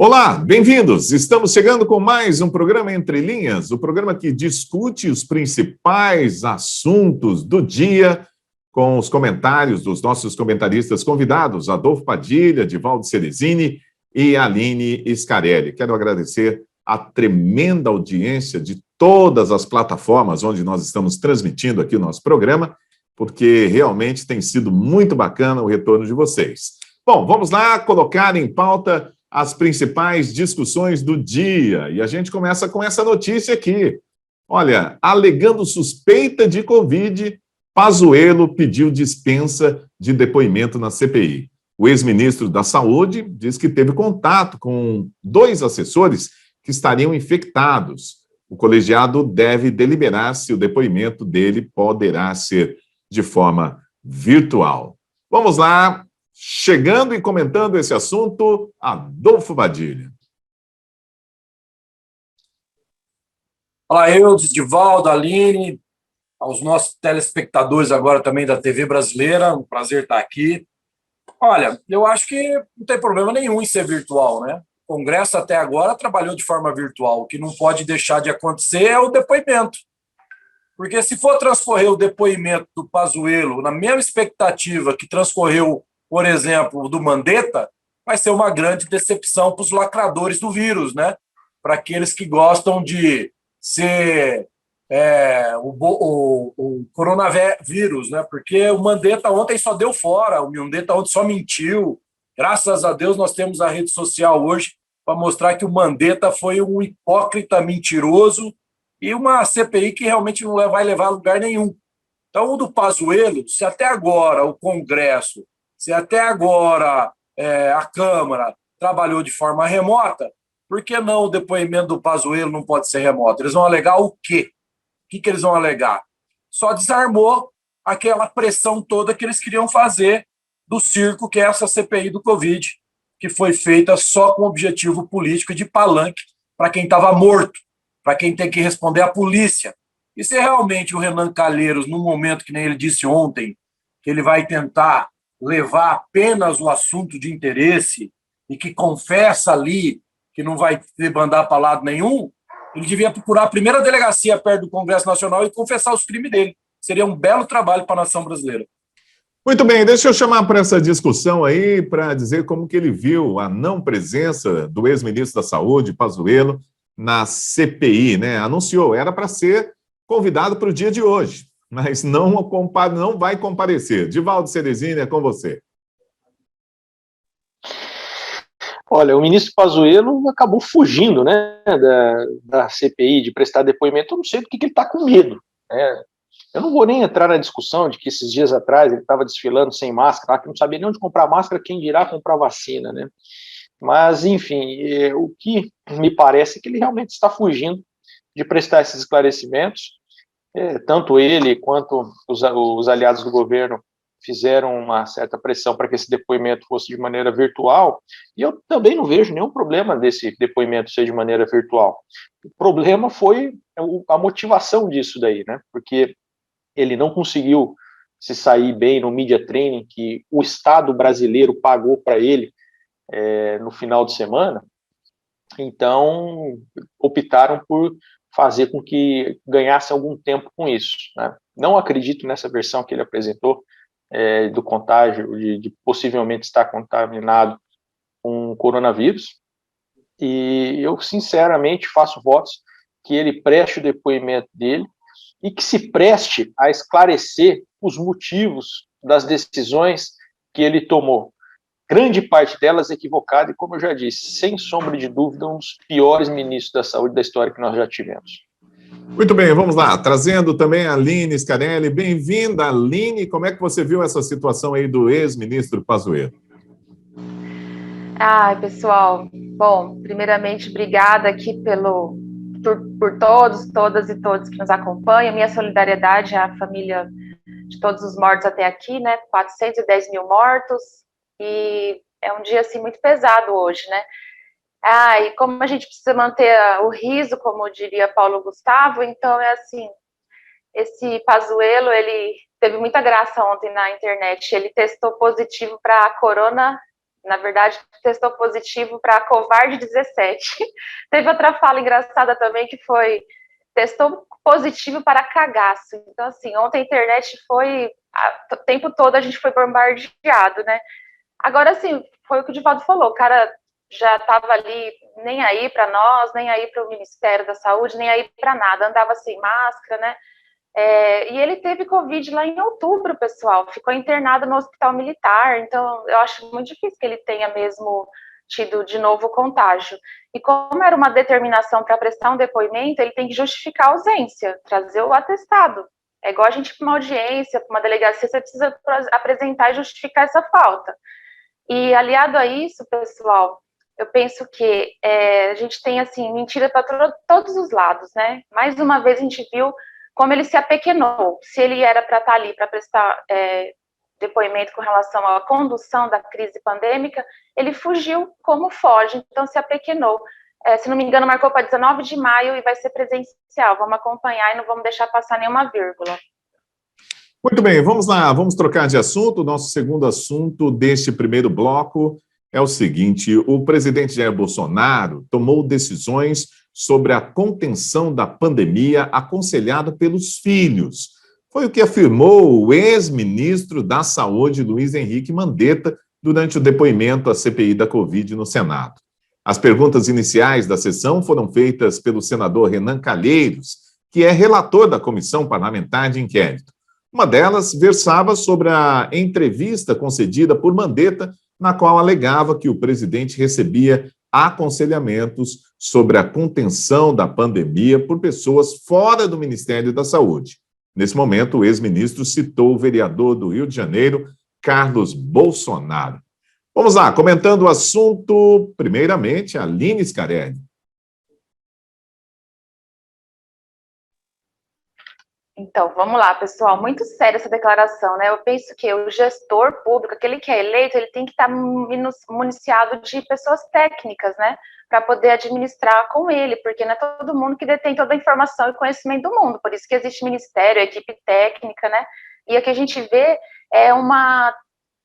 Olá, bem-vindos! Estamos chegando com mais um programa Entre Linhas, o programa que discute os principais assuntos do dia com os comentários dos nossos comentaristas convidados, Adolfo Padilha, Divaldo Ceresini e Aline Scarelli. Quero agradecer a tremenda audiência de todas as plataformas onde nós estamos transmitindo aqui o nosso programa, porque realmente tem sido muito bacana o retorno de vocês. Bom, vamos lá colocar em pauta as principais discussões do dia. E a gente começa com essa notícia aqui. Olha, alegando suspeita de Covid, Pazuello pediu dispensa de depoimento na CPI. O ex-ministro da Saúde diz que teve contato com 2 assessores que estariam infectados. O colegiado deve deliberar se o depoimento dele poderá ser de forma virtual. Vamos lá. Chegando e comentando esse assunto, Adolfo Padilha. Olá, Eudes, Divaldo, Aline, aos nossos telespectadores agora também da TV brasileira, um prazer estar aqui. Olha, eu acho que não tem problema nenhum em ser virtual, né? O Congresso até agora trabalhou de forma virtual. O que não pode deixar de acontecer é o depoimento. Porque se for transcorrer o depoimento do Pazuello na mesma expectativa que transcorreu, por exemplo, do Mandetta, vai ser uma grande decepção para os lacradores do vírus, né? Para aqueles que gostam de ser o coronavírus, né? Porque o Mandetta ontem só deu fora, o Mandetta ontem só mentiu. Graças a Deus nós temos a rede social hoje para mostrar que o Mandetta foi um hipócrita mentiroso e uma CPI que realmente não vai levar a lugar nenhum. Então, o do Pazuello, se até agora o Congresso, se até agora a Câmara trabalhou de forma remota, por que não o depoimento do Pazuello não pode ser remoto? Eles vão alegar o quê? O que eles vão alegar? Só desarmou aquela pressão toda que eles queriam fazer do circo, que é essa CPI do Covid, que foi feita só com objetivo político e de palanque para quem estava morto, para quem tem que responder à polícia. E se realmente o Renan Calheiros, num momento que nem ele disse ontem, que ele vai tentar levar apenas o assunto de interesse e que confessa ali que não vai mandar para lado nenhum, ele devia procurar a primeira delegacia perto do Congresso Nacional e confessar os crimes dele. Seria um belo trabalho para a nação brasileira. Muito bem, deixa eu chamar para essa discussão aí, para dizer como que ele viu a não presença do ex-ministro da Saúde, Pazuello, na CPI, né? Anunciou, era para ser convidado para o dia de hoje, mas não vai comparecer. Divaldo Ceresini, é com você. Olha, o ministro Pazuello acabou fugindo, né, da CPI, de prestar depoimento. Eu não sei do que ele está com medo, né? Eu não vou nem entrar na discussão de que esses dias atrás ele estava desfilando sem máscara, que não sabia nem onde comprar máscara, quem dirá comprar vacina, né? Mas, enfim, o que me parece é que ele realmente está fugindo de prestar esses esclarecimentos. Tanto ele quanto os aliados do governo fizeram uma certa pressão para que esse depoimento fosse de maneira virtual, e eu também não vejo nenhum problema desse depoimento ser de maneira virtual. O problema foi a motivação disso daí, né? Porque ele não conseguiu se sair bem no media training que o Estado brasileiro pagou para ele no final de semana, então optaram por fazer com que ganhasse algum tempo com isso, né? Não acredito nessa versão que ele apresentou do contágio, de possivelmente estar contaminado com coronavírus, e eu sinceramente faço votos que ele preste o depoimento dele e que se preste a esclarecer os motivos das decisões que ele tomou. Grande parte delas equivocada e, como eu já disse, sem sombra de dúvida, um dos piores ministros da saúde da história que nós já tivemos. Muito bem, vamos lá. Trazendo também a Aline Scarelli. Bem-vinda, Aline. Como é que você viu essa situação aí do ex-ministro Pazuello? Ai, pessoal, bom, primeiramente, obrigada aqui por todos, todas e todos que nos acompanham. Minha solidariedade à família de todos os mortos até aqui, né? 410 mil mortos, e é um dia, assim, muito pesado hoje, né? E como a gente precisa manter o riso, como diria Paulo Gustavo, então é assim, esse Pazuello, ele teve muita graça ontem na internet, ele testou positivo para Na verdade, testou positivo para covarde 17. Teve outra fala engraçada também, que foi testou positivo para cagaço. Então, assim, ontem a internet foi, o tempo todo a gente foi bombardeado, né? Agora, assim, foi o que o Divaldo falou, o cara já estava ali nem aí para nós, nem aí para o Ministério da Saúde, nem aí para nada, andava sem máscara, né? E ele teve Covid lá em outubro, pessoal, ficou internado no hospital militar, então eu acho muito difícil que ele tenha mesmo tido de novo contágio. E como era uma determinação para prestar um depoimento, ele tem que justificar a ausência, trazer o atestado. É igual a gente ir para uma audiência, para uma delegacia, você precisa apresentar e justificar essa falta. E aliado a isso, pessoal, eu penso que a gente tem, assim, mentira para todos os lados, né? Mais uma vez a gente viu como ele se apequenou. Se ele era para estar ali para prestar depoimento com relação à condução da crise pandêmica, ele fugiu como foge, então se apequenou. Se não me engano, marcou para 19 de maio e vai ser presencial. Vamos acompanhar e não vamos deixar passar nenhuma vírgula. Muito bem, vamos lá, vamos trocar de assunto. O nosso segundo assunto deste primeiro bloco é o seguinte: o presidente Jair Bolsonaro tomou decisões sobre a contenção da pandemia aconselhado pelos filhos. Foi o que afirmou o ex-ministro da Saúde, Luiz Henrique Mandetta, durante o depoimento à CPI da Covid no Senado. As perguntas iniciais da sessão foram feitas pelo senador Renan Calheiros, que é relator da Comissão Parlamentar de Inquérito. Uma delas versava sobre a entrevista concedida por Mandetta, na qual alegava que o presidente recebia aconselhamentos sobre a contenção da pandemia por pessoas fora do Ministério da Saúde. Nesse momento, o ex-ministro citou o vereador do Rio de Janeiro, Carlos Bolsonaro. Vamos lá, comentando o assunto, primeiramente, Aline Scarelli. Então, vamos lá, pessoal, muito séria essa declaração, né? Eu penso que o gestor público, aquele que é eleito, ele tem que estar municiado de pessoas técnicas, né? Para poder administrar com ele, porque não é todo mundo que detém toda a informação e conhecimento do mundo, por isso que existe ministério, equipe técnica, né? E o que a gente vê é uma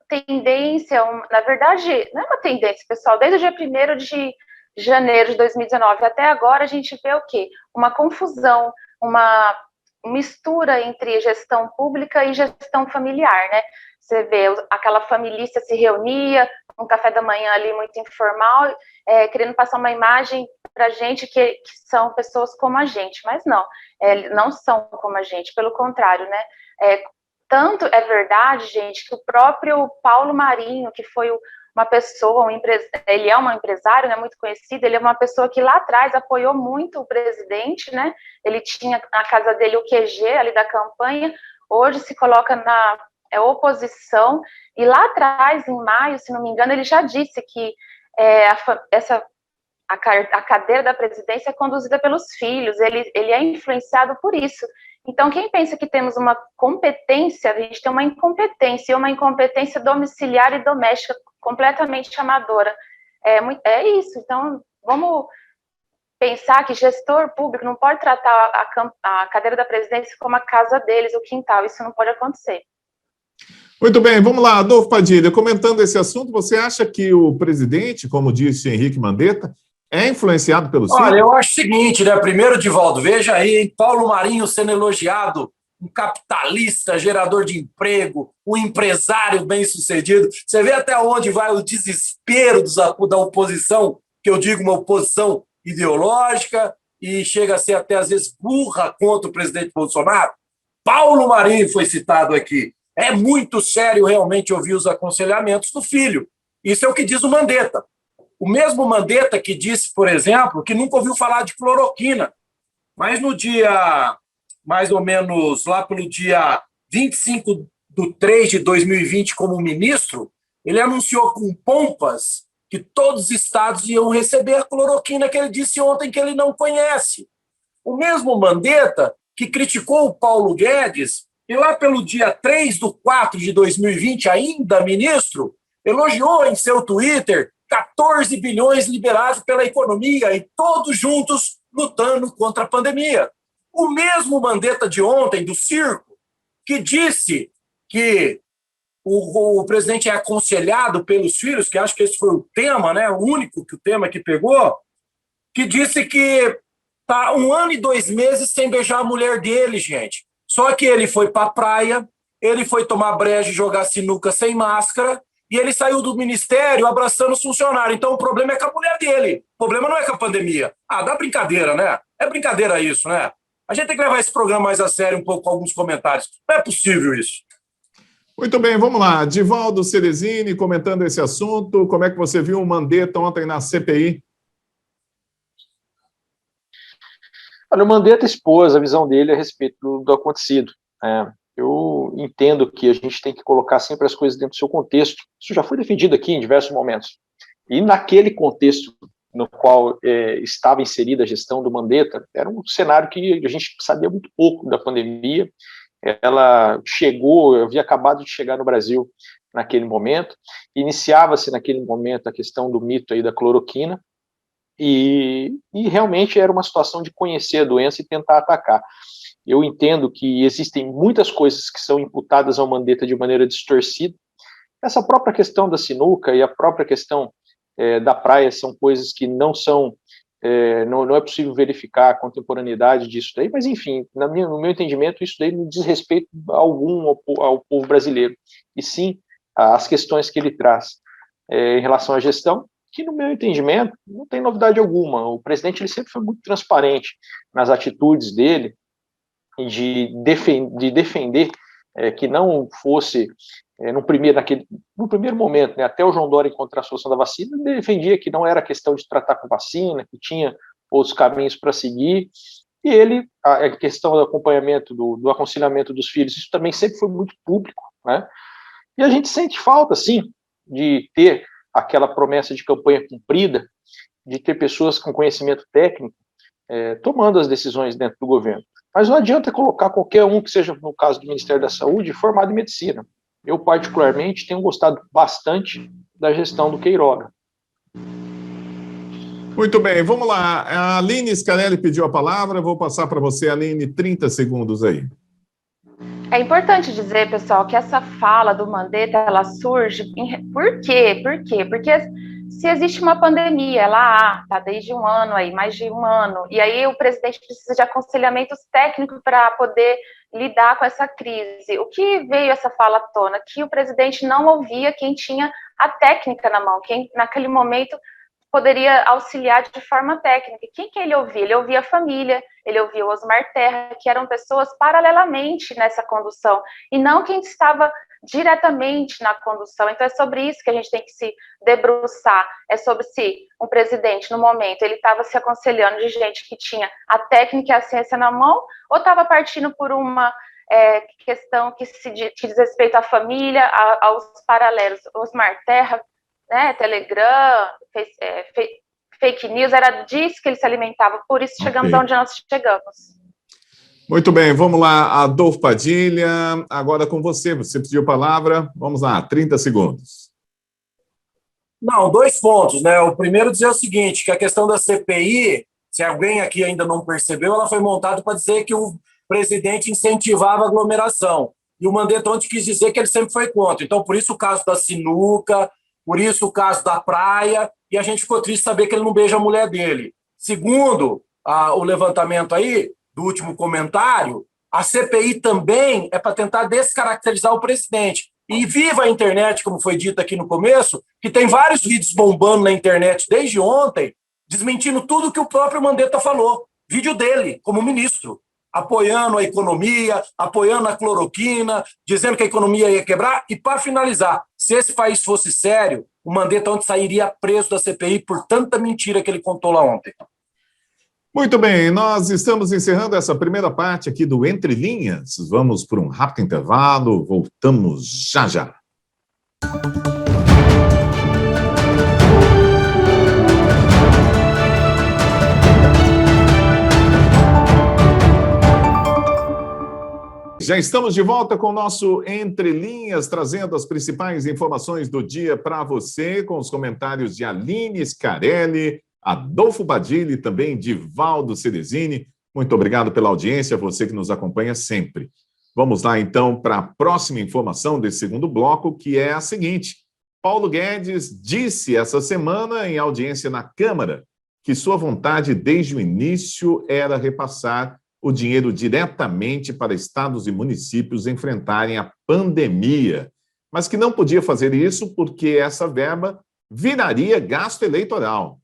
tendência, na verdade, não é uma tendência, pessoal, desde o dia 1º de janeiro de 2019 até agora, a gente vê o quê? Uma confusão, uma mistura entre gestão pública e gestão familiar, né? Você vê, aquela família se reunia, um café da manhã ali muito informal, querendo passar uma imagem para a gente que são pessoas como a gente, mas não, não são como a gente, pelo contrário, né? Tanto é verdade, gente, que o próprio Paulo Marinho, que foi uma pessoa, ele é um empresário, né, muito conhecido, ele é uma pessoa que lá atrás apoiou muito o presidente, né, ele tinha na casa dele o QG ali da campanha, hoje se coloca na oposição, e lá atrás, em maio, se não me engano, ele já disse que a cadeira da presidência é conduzida pelos filhos, ele é influenciado por isso. Então, quem pensa que temos uma competência, a gente tem uma incompetência, e uma incompetência domiciliar e doméstica completamente amadora. É isso. Então, vamos pensar que gestor público não pode tratar a cadeira da presidência como a casa deles, o quintal. Isso não pode acontecer. Muito bem, vamos lá, Adolfo Padilha, comentando esse assunto, você acha que o presidente, como disse Henrique Mandetta, é influenciado pelos filhos? Olha, eu acho o seguinte, né? Primeiro, Divaldo, veja aí, hein? Paulo Marinho sendo elogiado, um capitalista, gerador de emprego, um empresário bem-sucedido. Você vê até onde vai o desespero da oposição, que eu digo uma oposição ideológica, e chega a ser até, às vezes, burra contra o presidente Bolsonaro. Paulo Marinho foi citado aqui. É muito sério realmente ouvir os aconselhamentos do filho. Isso é o que diz o Mandetta. O mesmo Mandetta que disse, por exemplo, que nunca ouviu falar de cloroquina, mas no dia, mais ou menos lá pelo dia 25/3/2020, como ministro, ele anunciou com pompas que todos os estados iam receber a cloroquina que ele disse ontem que ele não conhece. O mesmo Mandetta que criticou o Paulo Guedes, e lá pelo dia 3/4/2020, ainda ministro, elogiou em seu Twitter 14 bilhões liberados pela economia e todos juntos lutando contra a pandemia. O mesmo Mandetta de ontem, do circo, que disse que o presidente é aconselhado pelos filhos, que acho que esse foi o tema, né, o único que o tema que pegou, que disse que tá 1 ano e 2 meses sem beijar a mulher dele, gente. Só que ele foi para a praia, ele foi tomar breja e jogar sinuca sem máscara, e ele saiu do ministério abraçando os funcionários. Então o problema é com a mulher dele. O problema não é com a pandemia. Ah, dá brincadeira, né? É brincadeira isso, né? A gente tem que levar esse programa mais a sério um pouco com alguns comentários. Não é possível isso. Muito bem, vamos lá. Divaldo Ceresini comentando esse assunto. Como é que você viu o Mandetta ontem na CPI? Olha, o Mandetta expôs a visão dele a respeito do acontecido. Eu entendo que a gente tem que colocar sempre as coisas dentro do seu contexto. Isso já foi defendido aqui em diversos momentos. E naquele contexto no qual estava inserida a gestão do Mandetta, era um cenário que a gente sabia muito pouco da pandemia. Ela chegou, havia acabado de chegar no Brasil naquele momento, iniciava-se naquele momento a questão do mito aí da cloroquina, e realmente era uma situação de conhecer a doença e tentar atacar. Eu entendo que existem muitas coisas que são imputadas ao Mandetta de maneira distorcida. Essa própria questão da sinuca e a própria questão da praia são coisas que não são, não é possível verificar a contemporaneidade disso daí, mas enfim, no meu entendimento, isso daí não diz respeito algum ao povo brasileiro, e sim às questões que ele traz em relação à gestão, que no meu entendimento não tem novidade alguma. O presidente ele sempre foi muito transparente nas atitudes dele, de defender que não fosse, no primeiro momento, né, até o João Dória encontrar a solução da vacina, ele defendia que não era questão de tratar com vacina, que tinha outros caminhos para seguir, e ele, a questão do acompanhamento, do aconselhamento dos filhos, isso também sempre foi muito público, né? E a gente sente falta, sim, de ter aquela promessa de campanha cumprida, de ter pessoas com conhecimento técnico tomando as decisões dentro do governo. Mas não adianta colocar qualquer um, que seja, no caso do Ministério da Saúde, formado em medicina. Eu, particularmente, tenho gostado bastante da gestão do Queiroga. Muito bem, vamos lá. A Aline Scarelli pediu a palavra, vou passar para você, Aline, 30 segundos aí. É importante dizer, pessoal, que essa fala do Mandetta, ela surge... Por quê? Porque se existe uma pandemia, ela está desde 1 ano aí, mais de 1 ano, e aí o presidente precisa de aconselhamentos técnicos para poder lidar com essa crise. O que veio essa fala à tona? Que o presidente não ouvia quem tinha a técnica na mão, quem naquele momento poderia auxiliar de forma técnica. Quem que ele ouvia? Ele ouvia a família, ele ouvia o Osmar Terra, que eram pessoas paralelamente nessa condução, e não quem estava diretamente na condução. Então é sobre isso que a gente tem que se debruçar, é sobre se um presidente, no momento, ele estava se aconselhando de gente que tinha a técnica e a ciência na mão, ou estava partindo por uma questão que diz respeito à família, aos paralelos. Osmar Terra, né, Telegram, fake news, era disso que ele se alimentava, por isso chegamos aonde nós chegamos. Muito bem, vamos lá, Adolfo Padilha, agora com você pediu palavra, vamos lá, 30 segundos. Não, 2 pontos, né? O primeiro dizer o seguinte, que a questão da CPI, se alguém aqui ainda não percebeu, ela foi montada para dizer que o presidente incentivava a aglomeração, e o Mandetta ontem quis dizer que ele sempre foi contra, então por isso o caso da sinuca, por isso o caso da praia, e a gente ficou triste saber que ele não beija a mulher dele. Segundo o levantamento aí, do último comentário, a CPI também é para tentar descaracterizar o presidente. E viva a internet, como foi dito aqui no começo, que tem vários vídeos bombando na internet desde ontem, desmentindo tudo que o próprio Mandetta falou. Vídeo dele, como ministro, apoiando a economia, apoiando a cloroquina, dizendo que a economia ia quebrar. E, para finalizar, se esse país fosse sério, o Mandetta ontem sairia preso da CPI por tanta mentira que ele contou lá ontem. Muito bem, nós estamos encerrando essa primeira parte aqui do Entre Linhas. Vamos por um rápido intervalo, voltamos já já. Já estamos de volta com o nosso Entre Linhas, trazendo as principais informações do dia para você, com os comentários de Aline Scarelli, Adolfo Padilha e também Divaldo Ceresini. Muito obrigado pela audiência, você que nos acompanha sempre. Vamos lá, então, para a próxima informação desse segundo bloco, que é a seguinte. Paulo Guedes disse essa semana, em audiência na Câmara, que sua vontade desde o início era repassar o dinheiro diretamente para estados e municípios enfrentarem a pandemia, mas que não podia fazer isso porque essa verba viraria gasto eleitoral.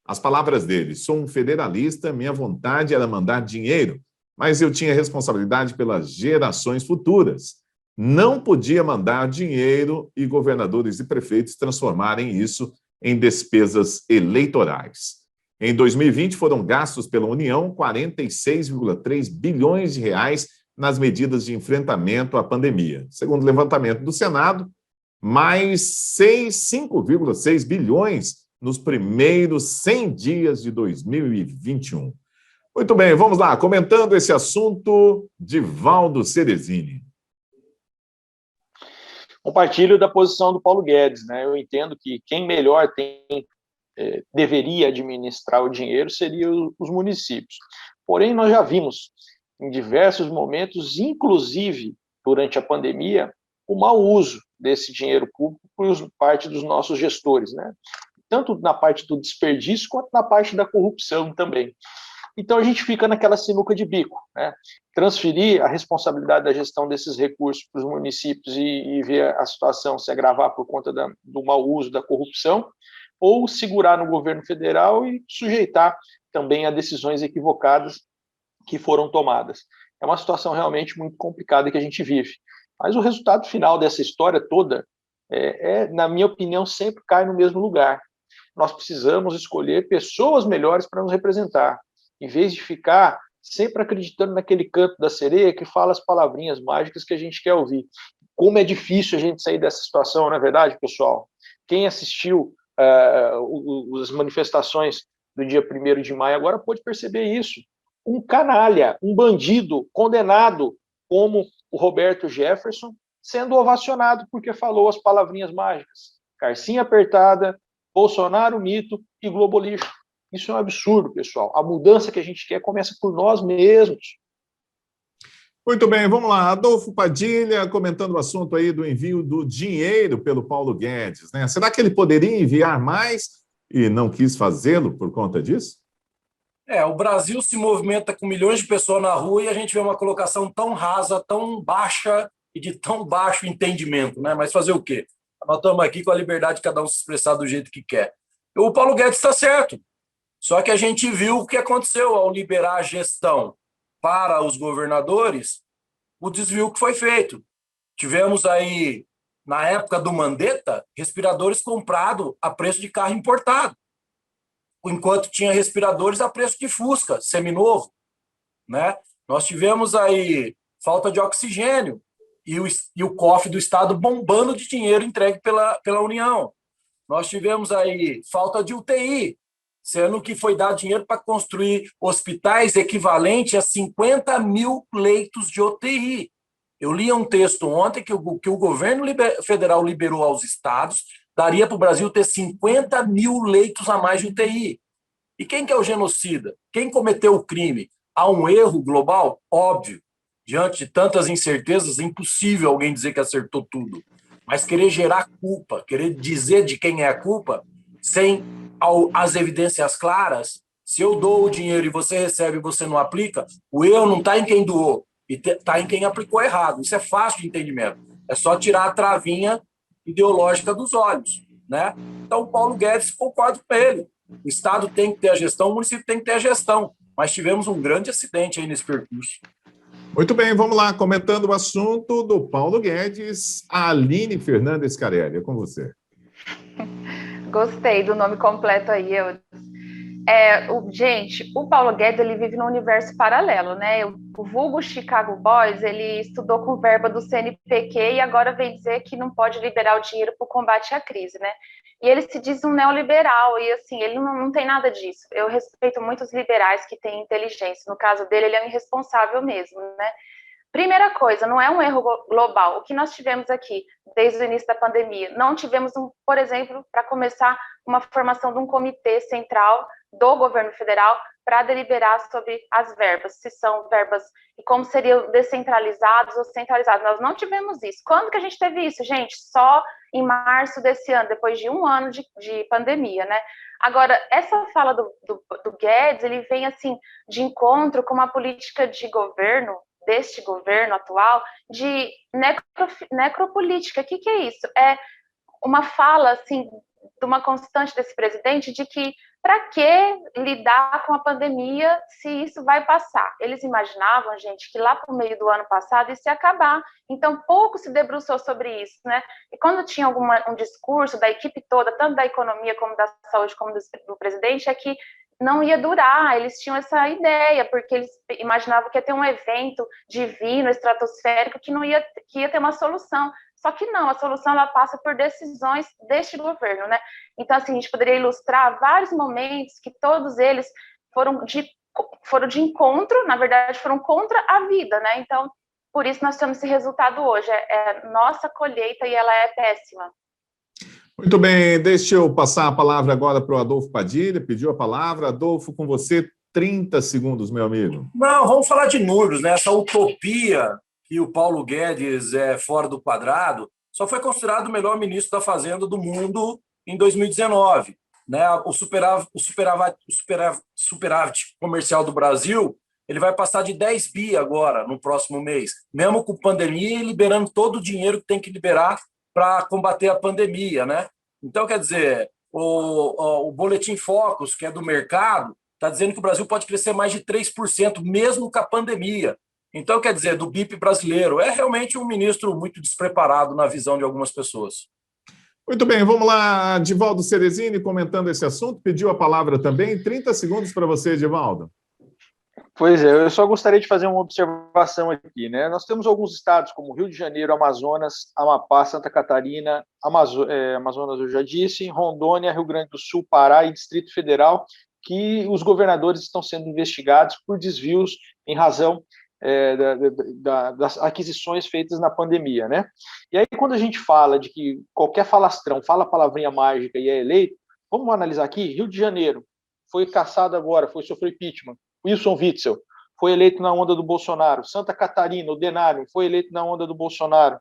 As palavras dele: sou um federalista, minha vontade era mandar dinheiro, mas eu tinha responsabilidade pelas gerações futuras. Não podia mandar dinheiro e governadores e prefeitos transformarem isso em despesas eleitorais. Em 2020, foram gastos pela União 46,3 bilhões de reais nas medidas de enfrentamento à pandemia. Segundo o levantamento do Senado, mais 5,6 bilhões nos primeiros 100 dias de 2021. Muito bem, vamos lá. Comentando esse assunto, Divaldo Ceresini. Compartilho da posição do Paulo Guedes, né? Eu entendo que quem melhor deveria administrar o dinheiro seriam os municípios. Porém, nós já vimos em diversos momentos, inclusive durante a pandemia, o mau uso desse dinheiro público por parte dos nossos gestores, né? Tanto na parte do desperdício quanto na parte da corrupção também. Então, a gente fica naquela sinuca de bico, né? Transferir a responsabilidade da gestão desses recursos para os municípios e ver a situação se agravar por conta do mau uso, da corrupção, ou segurar no governo federal e sujeitar também a decisões equivocadas que foram tomadas. É uma situação realmente muito complicada que a gente vive. Mas o resultado final dessa história toda, na minha opinião, sempre cai no mesmo lugar. Nós precisamos escolher pessoas melhores para nos representar, em vez de ficar sempre acreditando naquele canto da sereia que fala as palavrinhas mágicas que a gente quer ouvir. Como é difícil a gente sair dessa situação, não é verdade, pessoal? Quem assistiu as manifestações do dia 1º de maio agora pôde perceber isso. Um canalha, um bandido condenado como o Roberto Jefferson, sendo ovacionado porque falou as palavrinhas mágicas. Carcinha apertada, Bolsonaro mito e Globo lixo. Isso é um absurdo, pessoal. A mudança que a gente quer começa por nós mesmos. Muito bem, vamos lá. Adolfo Padilha comentando o assunto aí do envio do dinheiro pelo Paulo Guedes, né? Será que ele poderia enviar mais e não quis fazê-lo por conta disso? O Brasil se movimenta com milhões de pessoas na rua e a gente vê uma colocação tão rasa, tão baixa e de tão baixo entendimento, né? Mas fazer o quê? Nós estamos aqui com a liberdade de cada um se expressar do jeito que quer. O Paulo Guedes está certo. Só que a gente viu o que aconteceu ao liberar a gestão para os governadores, o desvio que foi feito. Tivemos aí, na época do Mandetta, respiradores comprados a preço de carro importado, enquanto tinha respiradores a preço de Fusca, seminovo, né? Nós tivemos aí falta de oxigênio e o cofre do Estado bombando de dinheiro entregue pela União. Nós tivemos aí falta de UTI, sendo que foi dado dinheiro para construir hospitais equivalente a 50 mil leitos de UTI. Eu li um texto ontem que o governo federal liberou aos estados, daria para o Brasil ter 50 mil leitos a mais de UTI. E quem que é o genocida? Quem cometeu o crime? Há um erro global? Óbvio. Diante de tantas incertezas, é impossível alguém dizer que acertou tudo. Mas querer gerar culpa, querer dizer de quem é a culpa, sem as evidências claras, se eu dou o dinheiro e você recebe e você não aplica, o erro não está em quem doou, está em quem aplicou errado. Isso é fácil de entendimento. É só tirar a travinha ideológica dos olhos, né? Então, o Paulo Guedes, concordo com ele. O Estado tem que ter a gestão, o município tem que ter a gestão. Mas tivemos um grande acidente aí nesse percurso. Muito bem, vamos lá. Comentando o assunto do Paulo Guedes, a Aline Fernandes Carelli. É com você. Gostei do nome completo aí. Gente, o Paulo Guedes, ele vive num universo paralelo, né? O vulgo Chicago Boys, ele estudou com verba do CNPq e agora vem dizer que não pode liberar o dinheiro para o combate à crise, né? E ele se diz um neoliberal, e assim, ele não tem nada disso. Eu respeito muitos liberais que têm inteligência. No caso dele, ele é um irresponsável mesmo, né? Primeira coisa, não é um erro global. O que nós tivemos aqui desde o início da pandemia? Não tivemos, por exemplo, para começar, uma formação de um comitê central do governo federal para deliberar sobre as verbas, se são verbas e como seriam descentralizados ou centralizados. Nós não tivemos isso. Quando que a gente teve isso, gente? Só em março desse ano, depois de um ano de pandemia, né? Agora, essa fala do Guedes, ele vem, assim, de encontro com uma política de governo, deste governo atual, de necropolítica. O que é isso? É uma fala, assim, de uma constante desse presidente de que para que lidar com a pandemia se isso vai passar? Eles imaginavam, gente, que lá para o meio do ano passado isso ia acabar. Então, pouco se debruçou sobre isso, né? E quando tinha um discurso da equipe toda, tanto da economia como da saúde, como do presidente, é que não ia durar, eles tinham essa ideia, porque eles imaginavam que ia ter um evento divino, estratosférico, que ia ter uma solução. Só que não, a solução ela passa por decisões deste governo, né? Então, assim, a gente poderia ilustrar vários momentos que todos eles foram de encontro, na verdade, foram contra a vida, né? Então, por isso nós temos esse resultado hoje. É nossa colheita e ela é péssima. Muito bem, deixa eu passar a palavra agora para o Adolfo Padilha, pediu a palavra. Adolfo, com você, 30 segundos, meu amigo. Não, vamos falar de números, né? Essa utopia que o Paulo Guedes é fora do quadrado, só foi considerado o melhor ministro da Fazenda do mundo em 2019. Né? O superávit comercial do Brasil, ele vai passar de 10 bi agora, no próximo mês, mesmo com pandemia e liberando todo o dinheiro que tem que liberar para combater a pandemia. Né? Então, quer dizer, o Boletim Focus, que é do mercado, está dizendo que o Brasil pode crescer mais de 3%, mesmo com a pandemia. Então, quer dizer, do BIP brasileiro, é realmente um ministro muito despreparado na visão de algumas pessoas. Muito bem, vamos lá, Divaldo Cerezini comentando esse assunto, pediu a palavra também, 30 segundos para você, Divaldo. Pois é, eu só gostaria de fazer uma observação aqui, né? Nós temos alguns estados como Rio de Janeiro, Amazonas, Amapá, Santa Catarina, Amazonas eu já disse, Rondônia, Rio Grande do Sul, Pará e Distrito Federal, que os governadores estão sendo investigados por desvios em razão das aquisições feitas na pandemia, né? E aí, quando a gente fala de que qualquer falastrão fala a palavrinha mágica e é eleito, vamos analisar aqui, Rio de Janeiro, foi caçado agora, sofreu impeachment, Wilson Witzel, foi eleito na onda do Bolsonaro, Santa Catarina, o Denário, foi eleito na onda do Bolsonaro,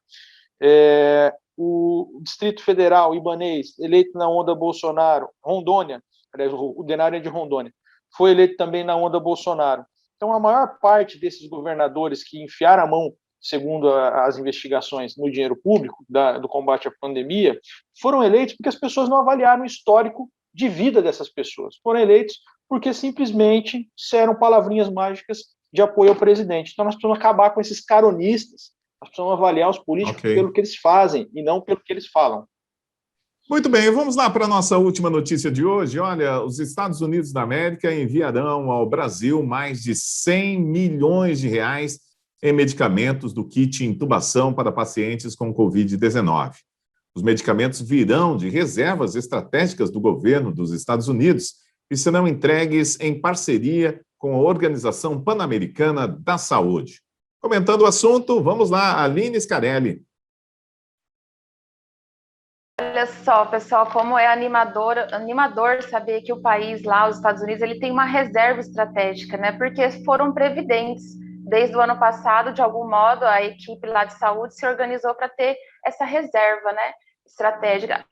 o Distrito Federal, Ibanez, eleito na onda Bolsonaro, Rondônia, aliás, o Denário é de Rondônia, foi eleito também na onda Bolsonaro. Então, a maior parte desses governadores que enfiaram a mão, segundo as investigações, no dinheiro público do combate à pandemia, foram eleitos porque as pessoas não avaliaram o histórico de vida dessas pessoas. Foram eleitos porque simplesmente disseram palavrinhas mágicas de apoio ao presidente. Então, nós precisamos acabar com esses caronistas, nós precisamos avaliar os políticos pelo que eles fazem e não pelo que eles falam. Muito bem, vamos lá para a nossa última notícia de hoje. Olha, os Estados Unidos da América enviarão ao Brasil mais de 100 milhões de reais em medicamentos do kit intubação para pacientes com Covid-19. Os medicamentos virão de reservas estratégicas do governo dos Estados Unidos e serão entregues em parceria com a Organização Pan-Americana da Saúde. Comentando o assunto, vamos lá, Aline Scarelli. Olha só, pessoal, como é animador saber que o país lá, os Estados Unidos, ele tem uma reserva estratégica, né? Porque foram previdentes. Desde o ano passado, de algum modo, a equipe lá de saúde se organizou para ter essa reserva, né, estratégica.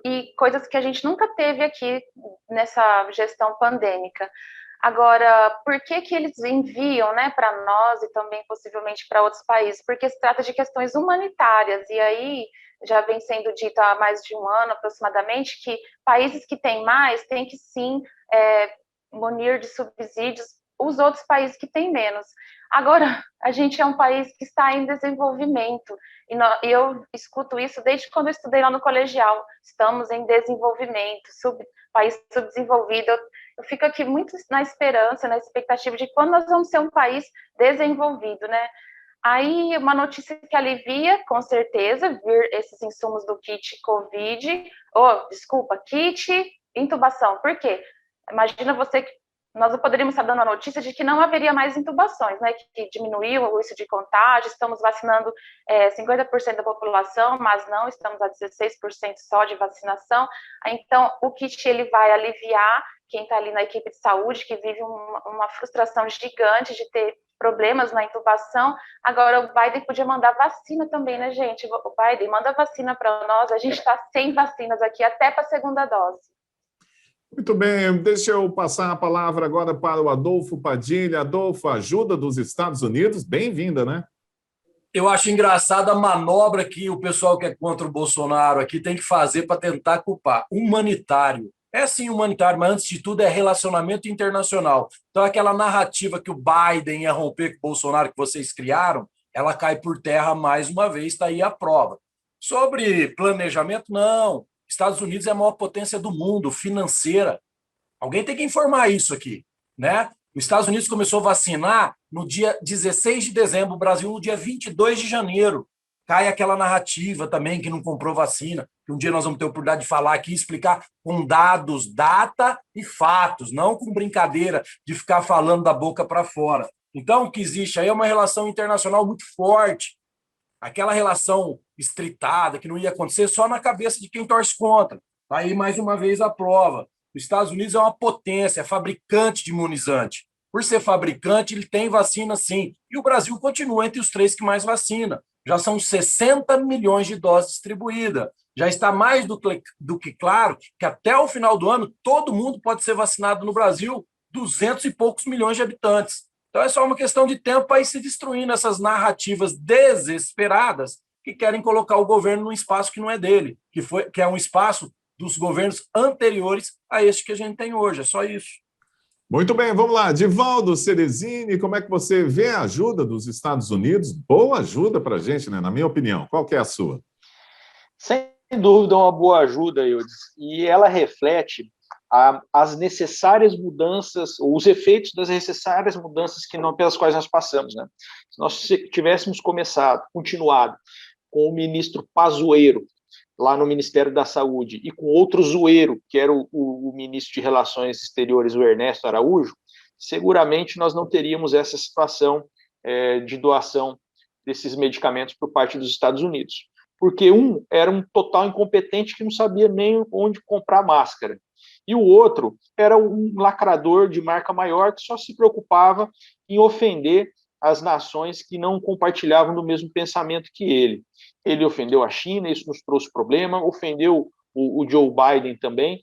E coisas que a gente nunca teve aqui nessa gestão pandêmica. Agora, por que eles enviam, né, para nós e também possivelmente para outros países? Porque se trata de questões humanitárias, e aí já vem sendo dito há mais de um ano aproximadamente que países que têm mais têm que sim munir de subsídios os outros países que têm menos. Agora, a gente é um país que está em desenvolvimento, e eu escuto isso desde quando eu estudei lá no colegial. Estamos em desenvolvimento, país subdesenvolvido. Eu fico aqui muito na esperança, na expectativa de quando nós vamos ser um país desenvolvido, né? Aí, uma notícia que alivia, com certeza, vir esses insumos do kit COVID, kit intubação. Por quê? Imagina você que nós poderíamos estar dando a notícia de que não haveria mais intubações, né? Que diminuiu o risco de contágio, estamos vacinando 50% da população, mas não, estamos a 16% só de vacinação. Então, o kit ele vai aliviar quem está ali na equipe de saúde, que vive uma frustração gigante de ter problemas na intubação. Agora, o Biden podia mandar vacina também, né, gente? O Biden manda vacina para nós, a gente está sem vacinas aqui, até para a segunda dose. Muito bem, deixa eu passar a palavra agora para o Adolfo Padilha. Adolfo, ajuda dos Estados Unidos, bem-vinda, né? Eu acho engraçado a manobra que o pessoal que é contra o Bolsonaro aqui tem que fazer para tentar culpar. Humanitário. É sim humanitário, mas antes de tudo é relacionamento internacional. Então aquela narrativa que o Biden ia romper com o Bolsonaro que vocês criaram, ela cai por terra mais uma vez, está aí a prova. Sobre planejamento, não. Estados Unidos é a maior potência do mundo, financeira. Alguém tem que informar isso aqui, né? Os Estados Unidos começou a vacinar no dia 16 de dezembro, o Brasil no dia 22 de janeiro. Cai aquela narrativa também que não comprou vacina, que um dia nós vamos ter a oportunidade de falar aqui, explicar com dados, data e fatos, não com brincadeira de ficar falando da boca para fora. Então, o que existe aí é uma relação internacional muito forte. Aquela relação estritada, que não ia acontecer só na cabeça de quem torce contra. Aí, mais uma vez, a prova. Os Estados Unidos é uma potência, é fabricante de imunizante. Por ser fabricante, ele tem vacina sim. E o Brasil continua entre os 3 que mais vacina. Já são 60 milhões de doses distribuídas. Já está mais do que claro que até o final do ano todo mundo pode ser vacinado no Brasil, 200 e poucos milhões de habitantes. Então é só uma questão de tempo para ir se destruindo essas narrativas desesperadas que querem colocar o governo num espaço que não é dele, que é um espaço dos governos anteriores a este que a gente tem hoje. É só isso. Muito bem, vamos lá. Divaldo Ceresini, como é que você vê a ajuda dos Estados Unidos? Boa ajuda para a gente, né? Na minha opinião. Qual que é a sua? Sem dúvida, uma boa ajuda, Eudes. E ela reflete as necessárias mudanças, ou os efeitos das necessárias mudanças pelas quais nós passamos, né? Se nós tivéssemos continuado com o ministro Pazuello, lá no Ministério da Saúde, e com outro zoeiro, que era o ministro de Relações Exteriores, o Ernesto Araújo, seguramente nós não teríamos essa situação de doação desses medicamentos por parte dos Estados Unidos. Porque um era um total incompetente que não sabia nem onde comprar máscara. E o outro era um lacrador de marca maior que só se preocupava em ofender as nações que não compartilhavam do mesmo pensamento que ele. Ele ofendeu a China, isso nos trouxe problema, ofendeu o Joe Biden também,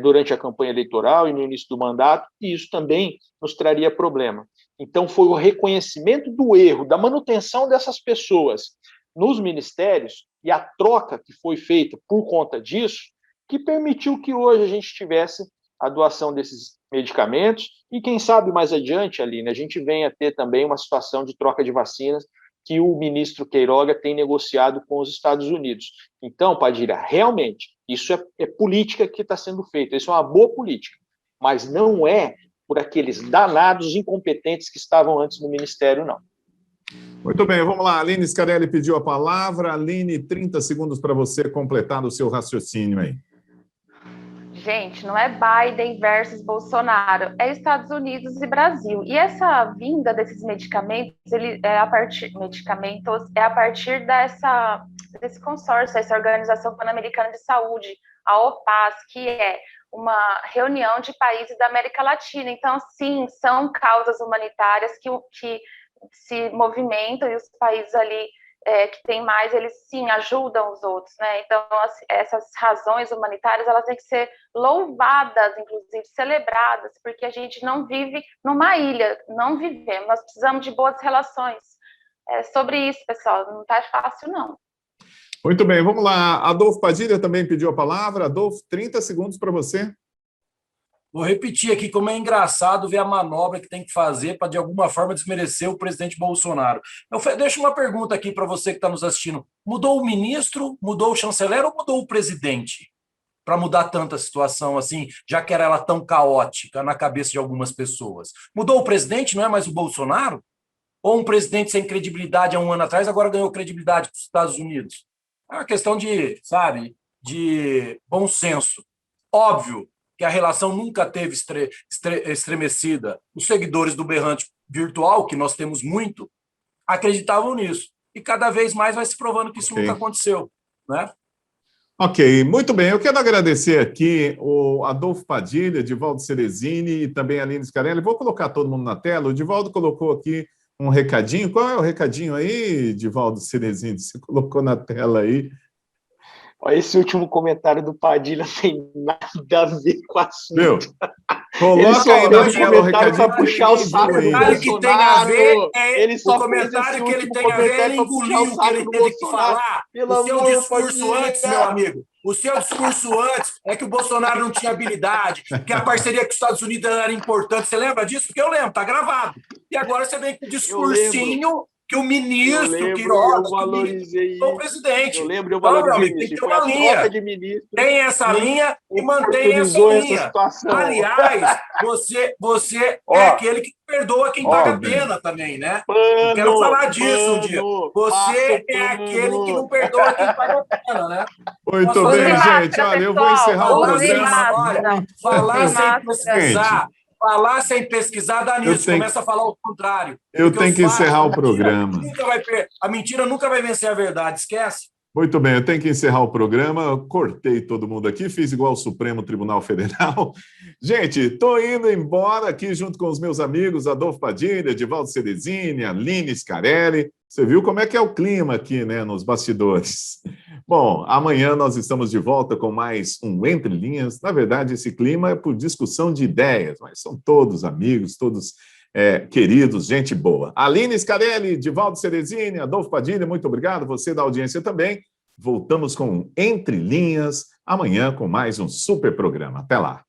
durante a campanha eleitoral e no início do mandato, e isso também nos traria problema. Então, foi o reconhecimento do erro, da manutenção dessas pessoas nos ministérios e a troca que foi feita por conta disso, que permitiu que hoje a gente tivesse a doação desses medicamentos e, quem sabe, mais adiante, Aline, a gente venha ter também uma situação de troca de vacinas que o ministro Queiroga tem negociado com os Estados Unidos. Então, Padilha, realmente, isso é política que está sendo feita, isso é uma boa política, mas não é por aqueles danados incompetentes que estavam antes no Ministério, não. Muito bem, vamos lá. A Aline Scarelli pediu a palavra. Aline, 30 segundos para você completar o seu raciocínio aí. Gente, não é Biden versus Bolsonaro, é Estados Unidos e Brasil. E essa vinda desses medicamentos, medicamentos é a partir desse consórcio, essa Organização Pan-Americana de Saúde, a OPAS, que é uma reunião de países da América Latina. Então, sim, são causas humanitárias que se movimentam e os países ali que tem mais, eles sim ajudam os outros, né? Então, essas razões humanitárias, elas têm que ser louvadas, inclusive celebradas, porque a gente não vive numa ilha, não vivemos, nós precisamos de boas relações. É sobre isso, pessoal, não tá fácil, não. Muito bem, vamos lá. Adolfo Padilha também pediu a palavra. Adolfo, 30 segundos para você. Vou repetir aqui como é engraçado ver a manobra que tem que fazer para, de alguma forma, desmerecer o presidente Bolsonaro. Eu deixo uma pergunta aqui para você que está nos assistindo. Mudou o ministro, mudou o chanceler ou mudou o presidente? Para mudar tanta situação assim, já que era ela tão caótica na cabeça de algumas pessoas. Mudou o presidente, não é mais o Bolsonaro? Ou um presidente sem credibilidade há um ano atrás agora ganhou credibilidade com os Estados Unidos? É uma questão de, de bom senso. Óbvio que a relação nunca teve estremecida. Os seguidores do berrante virtual, que nós temos muito, acreditavam nisso. E cada vez mais vai se provando que isso nunca aconteceu, né? Ok, muito bem. Eu quero agradecer aqui o Adolfo Padilha, Divaldo Cerezini e também a Aline Scarelli. Vou colocar todo mundo na tela. O Divaldo colocou aqui um recadinho. Qual é o recadinho aí, Divaldo Cerezini? Você colocou na tela aí. Esse último comentário do Padilha não tem nada a ver com o assunto. Meu, coloca aí na tela o recadinho para puxar o saco do comentário que tem a ver ele só o comentário que ele tem a ver, ele engoliu o que ele teve que falar. O seu discurso antes, meu amigo, o seu discurso antes é que o Bolsonaro não tinha habilidade, que a parceria com os Estados Unidos era importante. Você lembra disso? Porque eu lembro, tá gravado. E agora você vem com o discursinho que o ministro Queiroga valorizei o presidente. Eu lembro, eu valorizei tem que ter uma linha. Tem essa linha e mantém essa linha. Aliás, você é aquele que perdoa quem paga a pena também, né? Eu quero falar disso um dia. Você é aquele que não perdoa quem paga a pena, né? Muito bem, gente. Olha, eu vou encerrar o programa. Falar sem pesquisar. Falar sem pesquisar dá nisso, começa a falar o contrário. Eu tenho que encerrar o programa. A mentira nunca vai vencer a verdade, esquece. Muito bem, eu tenho que encerrar o programa. Eu cortei todo mundo aqui, fiz igual o Supremo Tribunal Federal. Gente, estou indo embora aqui junto com os meus amigos Adolfo Padilha, Divaldo Cerezini, Aline Scarelli. Você viu como é que é o clima aqui, né, nos bastidores. Bom, amanhã nós estamos de volta com mais um Entre Linhas. Na verdade, esse clima é por discussão de ideias, mas são todos amigos, todos queridos, gente boa. Aline Scarelli, Divaldo Cerezini, Adolfo Padilha, muito obrigado. Você da audiência também. Voltamos com Entre Linhas amanhã com mais um super programa. Até lá.